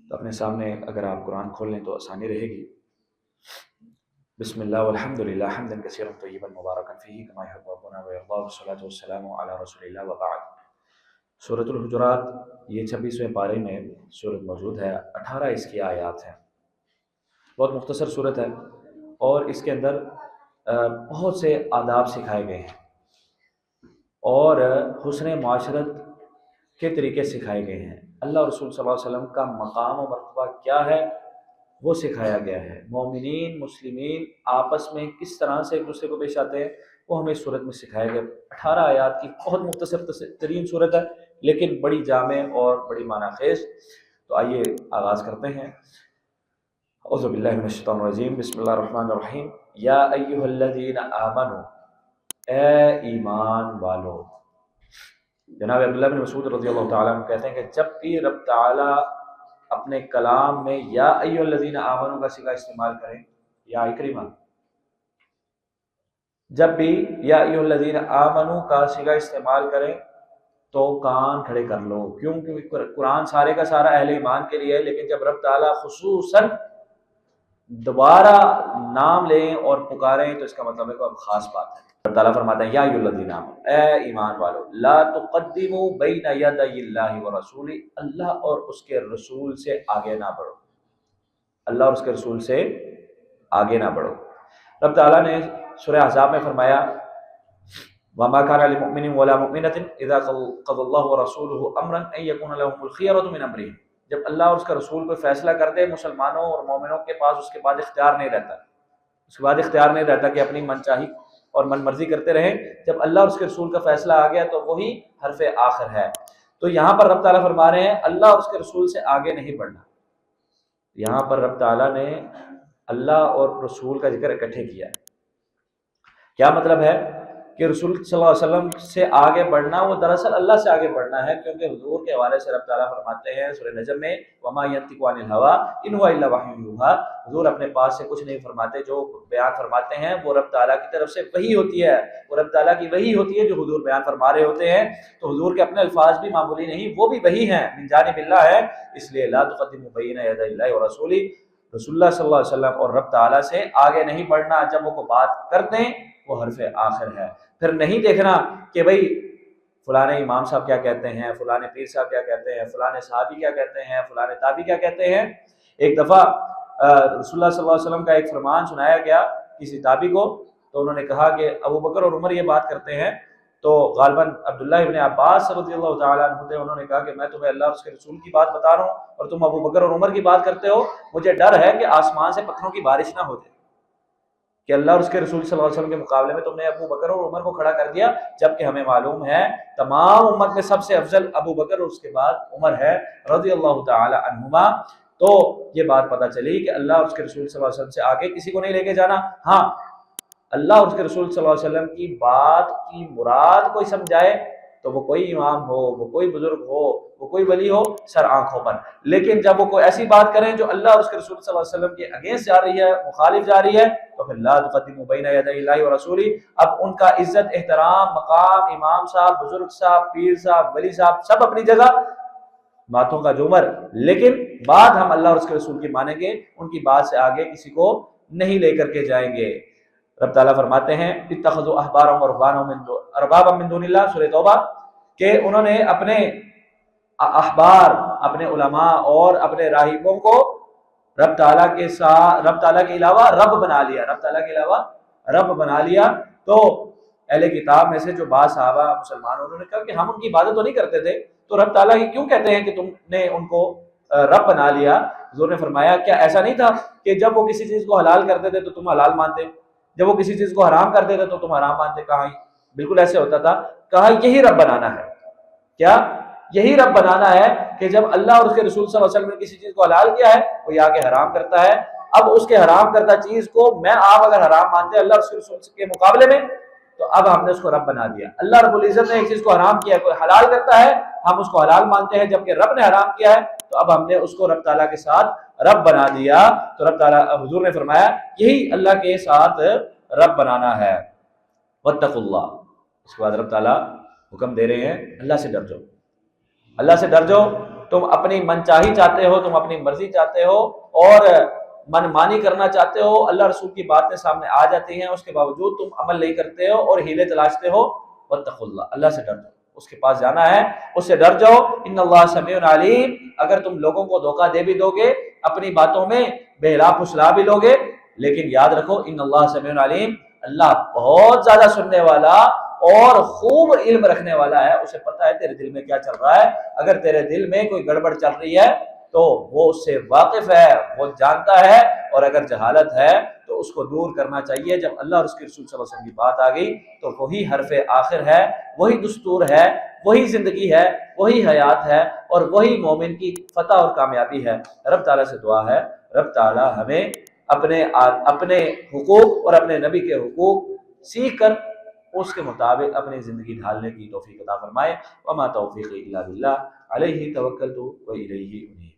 تو اپنے سامنے اگر آپ قرآن کھول لیں تو آسانی رہے گی۔ بسم اللہ والحمد للہ حمدا کثیرا طیبا مبارکا فیہ کما یحب ربنا ویرضى والصلاۃ والسلام علی رسول اللہ وبعد۔ سورۃ الحجرات یہ 26ویں پارے میں سورت موجود ہے، 18 اس کی آیات ہیں۔ بہت مختصر سورت ہے اور اس کے اندر بہت سے آداب سکھائے گئے ہیں اور حسن معاشرت کے طریقے سکھائے گئے ہیں۔ اللہ اور رسول صلی اللہ علیہ وسلم کا مقام و مرتبہ کیا ہے وہ سکھایا گیا ہے۔ مومنین مسلمین آپس میں کس طرح سے ایک دوسرے کو پیش آتے ہیں وہ ہمیں اس صورت میں سکھایا گیا۔ 18 آیات کی بہت مختصر ترین صورت ہے لیکن بڑی جامع اور بڑی معنی خیز۔ تو آئیے آغاز کرتے ہیں۔ اعوذ باللہ من الشیطان الرجیم، بسم اللہ الرحمن الرحیم۔ یا ایھا الذین آمنوا، اے ایمان والو۔ جناب عبداللہ بن مسعود رضی اللہ تعالیٰ عنہ کہتے ہیں کہ جب بھی رب تعالیٰ اپنے کلام میں یا ایھا الذین آمنوا کا صیغہ استعمال کریں، یا اکرمہ، جب بھی یا ایھا الذین آمنوا کا صیغہ استعمال کریں تو کان کھڑے کر لو، کیونکہ قرآن سارے کا سارا اہل ایمان کے لیے ہے، لیکن جب رب تعالیٰ خصوصاً دوبارہ نام لیں اور پکاریں تو اس کا مطلب ہے کہ اب خاص بات ہے۔ رب تعالیٰ فرماتے ہیں یا ایھا الذین آمنوا، اے ایمان والو، لا تقدموا بین یدی اللہ ورسولہ، اللہ اور اس کے رسول سے آگے نہ بڑھو، اللہ اور اس کے رسول سے آگے نہ بڑھو۔ رب تعالیٰ نے سورہ احزاب میں فرمایا وما كان لمؤمن ولا مؤمنة اذا قضى الله ورسوله امرا ان يكون لهم الخيرة من امرهم، جب اللہ اور اس کا رسول کوئی فیصلہ کر دے مسلمانوں اور مومنوں کے پاس اس کے بعد اختیار نہیں رہتا، اس کے بعد اختیار نہیں رہتا کہ اپنی من چاہی اور من مرضی کرتے رہیں۔ جب اللہ اور اس کے رسول کا فیصلہ آ گیا تو وہی حرف آخر ہے۔ تو یہاں پر رب تعالیٰ فرما رہے ہیں اللہ اور اس کے رسول سے آگے نہیں بڑھنا۔ یہاں پر رب تعالیٰ نے اللہ اور رسول کا ذکر اکٹھے کیا ہے۔ کیا مطلب ہے کہ رسول صلی اللہ علیہ وسلم سے آگے بڑھنا وہ دراصل اللہ سے آگے بڑھنا ہے، کیونکہ حضور کے حوالے سے رب تعالیٰ فرماتے ہیں سورہ نجم میں وما ينطق عن الهوى ان هو الا وحی یوحی، حضور اپنے پاس سے کچھ نہیں فرماتے، جو بیان فرماتے ہیں وہ رب تعالیٰ کی طرف سے وحی ہوتی ہے، وہ رب تعالیٰ کی وحی ہوتی ہے جو حضور بیان فرما رہے ہوتے ہیں۔ تو حضور کے اپنے الفاظ بھی معمولی نہیں، وہ بھی وحی ہیں، من جانب اللہ ہے، اس لیے لا تقدموا بین یدی اللہ ورسولہ، رسول اللہ صلی اللہ علیہ وسلم اور رب تعالیٰ سے آگے نہیں بڑھنا۔ جب وہ کو بات کرتے ہیں وہ حرف آخر ہے، پھر نہیں دیکھنا کہ بھئی فلانے امام صاحب کیا کہتے ہیں، فلانے پیر صاحب کیا کہتے ہیں، فلانے صحابی کیا کہتے ہیں، فلانے تابعی کیا کہتے ہیں۔ ایک دفعہ رسول اللہ صلی اللہ علیہ وسلم کا ایک فرمان سنایا گیا کسی تابعی کو، تو انہوں نے کہا کہ ابو بکر اور عمر یہ بات کرتے ہیں، تو غالباً عبداللہ ابن عباس رضی اللہ تعالیٰ عنہ تھے، انہوں نے کہا کہ میں تمہیں اللہ اور اس کے رسول کی بات بتا رہا ہوں اور تم ابو بکر اور عمر کی بات کرتے ہو، مجھے ڈر ہے کہ آسمان سے پتھروں کی بارش نہ ہو جائے، کہ اللہ اور اس کے رسول صلی اللہ علیہ وسلم کے مقابلے میں تم نے ابو بکر اور عمر کو کھڑا کر دیا، جبکہ ہمیں معلوم ہے تمام امت میں سب سے افضل ابو بکر اور اس کے بعد عمر ہے رضی اللہ تعالی عنہما۔ تو یہ بات پتہ چلی کہ اللہ اور اس کے رسول صلی اللہ علیہ وسلم سے آگے کسی کو نہیں لے کے جانا۔ ہاں، اللہ اور اس کے رسول صلی اللہ علیہ وسلم کی بات کی مراد کوئی سمجھائے تو وہ کوئی امام ہو، وہ کوئی بزرگ ہو، وہ کوئی ولی ہو، سر آنکھوں پر، لیکن جب وہ کوئی ایسی بات کریں جو اللہ اور اس کے رسول صلی اللہ علیہ وسلم کے اگینسٹ جا رہی ہے، مخالف جا رہی ہے، تو پھر لا تقدموا بین یدی اللہ ورسولہ۔ اب ان کا عزت احترام مقام، امام صاحب، بزرگ صاحب، پیر صاحب، ولی صاحب سب اپنی جگہ، باتوں کا جومر، لیکن بات ہم اللہ اور اس کے رسول کی مانیں گے، ان کی بات سے آگے کسی کو نہیں لے کر کے جائیں گے۔ رب تعالیٰ فرماتے ہیں اتخذوا احبارهم ورهبانهم اربابا من دون اللہ، سورہ توبہ، کہ انہوں نے اپنے احبار، اپنے علماء اور اپنے راہبوں کو رب تعالیٰ کے ساتھ، رب تعالیٰ کے علاوہ رب بنا لیا، رب تعالیٰ کے علاوہ رب بنا لیا۔ تو اہل کتاب میں سے جو بعض صحابہ مسلمان انہوں نے کہا کہ ہم ان کی عبادت تو نہیں کرتے تھے، تو رب تعالیٰ ہی کیوں کہتے ہیں کہ تم نے ان کو رب بنا لیا؟ حضور نے فرمایا کیا ایسا نہیں تھا کہ جب وہ کسی چیز کو حلال کرتے تھے تو تم حلال مانتے، جب وہ کسی چیز کو حرام کرتے تھے تو تم حرام مانتے؟ کہا بالکل ایسے ہوتا تھا۔ کہا یہی رب بنانا ہے۔ کیا یہی رب بنانا ہے کہ جب اللہ اور اس کے رسول صلی اللہ علیہ وسلم نے کسی چیز کو حلال کیا ہے وہ یہ آگے حرام کرتا ہے، اب اس کے حرام کردہ چیز کو میں آپ اگر حرام مانتے ہیں اللہ اور اس کے رسول کے مقابلے میں، تو اب ہم نے اس کو رب بنا دیا۔ اللہ رب العزت نے ایک چیز کو حرام کیا ہے، کوئی حلال کرتا ہے، ہم اس کو حلال مانتے ہیں، جبکہ رب نے حرام کیا ہے تو اب ہم نے اس کو رب تعالیٰ کے ساتھ رب بنا دیا۔ تو رب تعالیٰ، حضور نے فرمایا یہی اللہ کے ساتھ رب بنانا ہے۔ واتقوا اللہ، اس کے بعد رب تعالیٰ حکم دے رہے ہیں اللہ سے ڈر جاؤ، اللہ سے ڈر جاؤ، تم اپنی منچاہی چاہتے ہو، تم اپنی مرضی چاہتے ہو اور من مانی کرنا چاہتے ہو، اللہ رسول کی باتیں سامنے آ جاتی ہیں، اس کے باوجود تم عمل نہیں کرتے ہو اور ہیلے تلاشتے ہو، واتقوا اللہ، اللہ سے ڈر جاؤ، اس کے پاس جانا ہے، اس سے ڈر جاؤ، ان اللہ سمیع علیم۔ اگر تم لوگوں کو دھوکہ دے بھی دو گے، اپنی باتوں میں بہلا پھسلا بھی لو گے، لیکن یاد رکھو ان اللہ سمیع علیم، اللہ بہت زیادہ سننے والا اور خوب علم رکھنے والا ہے، اسے پتہ ہے تیرے دل میں کیا چل رہا ہے، اگر تیرے دل میں کوئی گڑبڑ چل رہی ہے تو وہ اس سے واقف ہے، وہ جانتا ہے، اور اگر جہالت ہے تو اس کو دور کرنا چاہیے۔ جب اللہ اور اس کے رسول صلی اللہ علیہ وسلم کی بات آ گئی تو وہی حرف آخر ہے، وہی دستور ہے، وہی زندگی ہے، وہی حیات ہے، اور وہی مومن کی فتح اور کامیابی ہے۔ رب تعالیٰ سے دعا ہے رب تعالیٰ ہمیں اپنے حقوق اور اپنے نبی کے حقوق سیکھ کر اس کے مطابق اپنی زندگی ڈھالنے کی توفیق عطا فرمائے۔ وما توفیقی الا باللہ علیہ توکلت و الیہ انیب۔